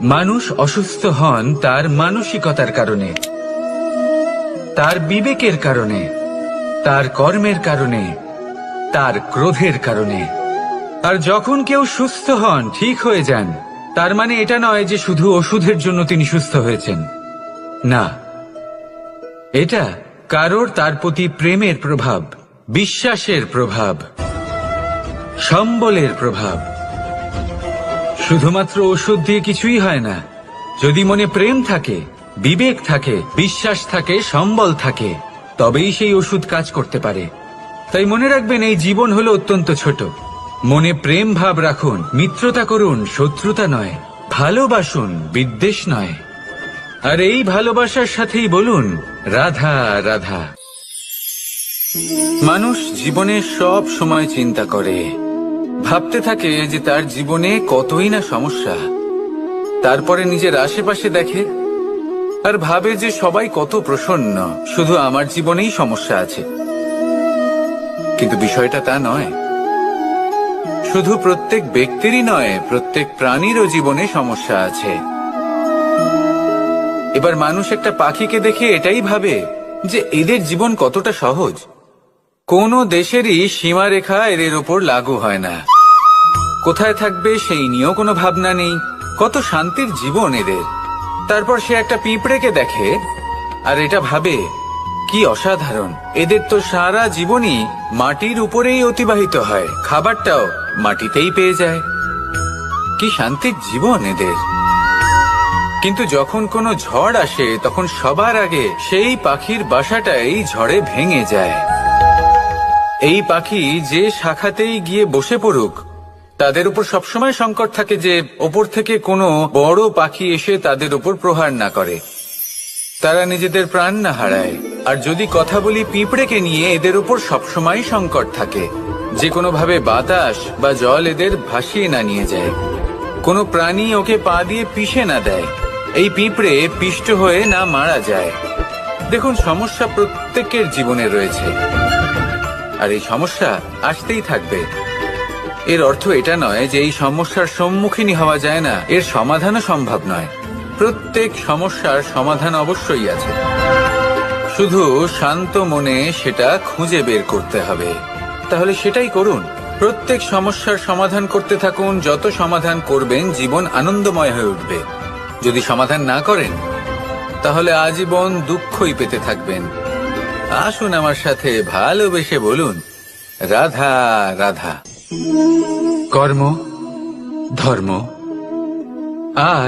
মানুষ অসুস্থ হন তার মানসিকতার কারণে, তার বিবেকের কারণে, তার কর্মের কারণে, তার ক্রোধের কারণে। আর যখন কেউ সুস্থ হন, ঠিক হয়ে যান, তার মানে এটা নয় যে শুধু ওষুধের জন্য তিনি সুস্থ হয়েছেন। না, এটা কারোর তার প্রতি প্রেমের প্রভাব, বিশ্বাসের প্রভাব, সম্বলের প্রভাব। শুধুমাত্র ওষুধ দিয়ে কিছুই হয় না। যদি মনে প্রেম থাকে, বিবেক থাকে, বিশ্বাস থাকে, সম্বল থাকে, তবেই সেই ওষুধ কাজ করতে পারে। তাই মনে রাখবেন, এই জীবন হলো অত্যন্ত ছোট। মনে প্রেম ভাব রাখুন, মিত্রতা করুন, শত্রুতা নয়। ভালোবাসুন, বিদ্বেষ নয়। আর এই ভালোবাসার সাথেই বলুন রাধা রাধা। মানুষ জীবনে সব সময় চিন্তা করে, ভাবতে থাকে যে তার জীবনে কতই না সমস্যা। তারপরে নিজের আশেপাশে দেখে আর ভাবে যে সবাই কত প্রসন্ন, শুধু আমার জীবনেই সমস্যা আছে। কিন্তু বিষয়টা তা নয়। শুধু প্রত্যেক ব্যক্তিরই নয়, প্রত্যেক প্রাণীরও জীবনে সমস্যা আছে। এবার মানুষ একটা পাখিকে দেখে এটাই ভাবে যে এদের জীবন কতটা সহজ। কোনো দেশেরই সীমারেখা এদের ওপর লাগু হয় না। কোথায় থাকবে সেই নিয়েও কোনো ভাবনা নেই। কত শান্তির জীবন এদের। তারপর সে একটা পিঁপড়েকে দেখে আর এটা ভাবে কি অসাধারণ, এদের তো সারা জীবনই মাটির উপরেই অতিবাহিত হয়, খাবারটাও মাটিতেই পেয়ে যায়। কি শান্তির জীবন এদের। কিন্তু যখন কোনো ঝড় আসে, তখন সবার আগে সেই পাখির বাসাটাই ঝড়ে ভেঙে যায়। এই পাখি যে শাখাতেই গিয়ে বসে পড়ুক, তাদের উপর সবসময় সংকট থাকে যে ওপর থেকে কোনো বড় পাখি এসে তাদের উপর প্রহার না করে, তারা নিজেদের প্রাণ না হারায়। আর যদি কথা বলি পিঁপড়েকে নিয়ে, এদের উপর সবসময় সংকট থাকে যে কোনোভাবে বাতাস বা জল এদের ভাসিয়ে না নিয়ে যায়, কোনো প্রাণী ওকে পা দিয়ে পিষে না দেয়, এই পিঁপড়ে পিষ্ট হয়ে না মারা যায়। দেখুন, সমস্যা প্রত্যেকের জীবনে রয়েছে, আর এই সমস্যা আসতেই থাকবে। এর অর্থ এটা নয় যে এই সমস্যার সম্মুখীন হওয়া যায় না, এর সমাধানও সম্ভব নয়। প্রত্যেক সমস্যার সমাধান অবশ্যই আছে, শুধু শান্ত মনে সেটা খুঁজে বের করতে হবে। তাহলে সেটাই করুন, প্রত্যেক সমস্যার সমাধান করতে থাকুন। যত সমাধান করবেন, জীবন আনন্দময় হয়ে উঠবে। যদি সমাধান না করেন, তাহলে আজীবন দুঃখই পেতে থাকবেন। আসুন আমার সাথে ভালোবেসে বলুন রাধা রাধা। কর্ম, ধর্ম আর